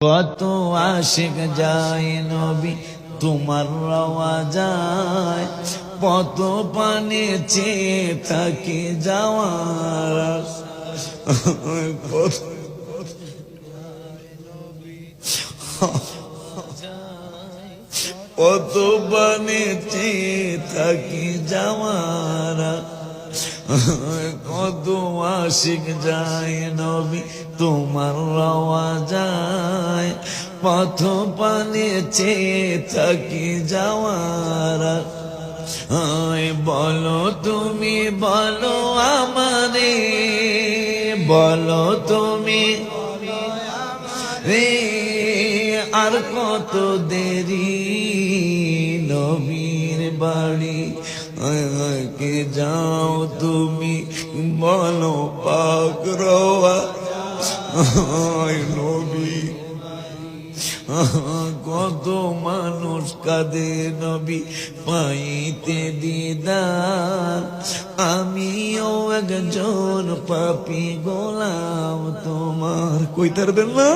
কত আশিক যায় নবী তোমার রওয়া যায়, পত পানে চেয়ে থাকি যাওয়ার পত পানে চেয়ে থাকি যাওয়ার। কত আশিক যায় নবী তোমার রওয়া যায়, পথ পানে চেয়ে থাকি যাওয়ার। বলো তুমি বলো আমারে, বলো তুমি রে আর কত দেরি নবীর বাড়ি কে যাও তুমি, বলো পাক রওয়া নবী। কত মানুষ কাঁদে নবী পাইতে দিদার, আমিও একজন পাপী গোলাম তোমার। কইতার দেন না।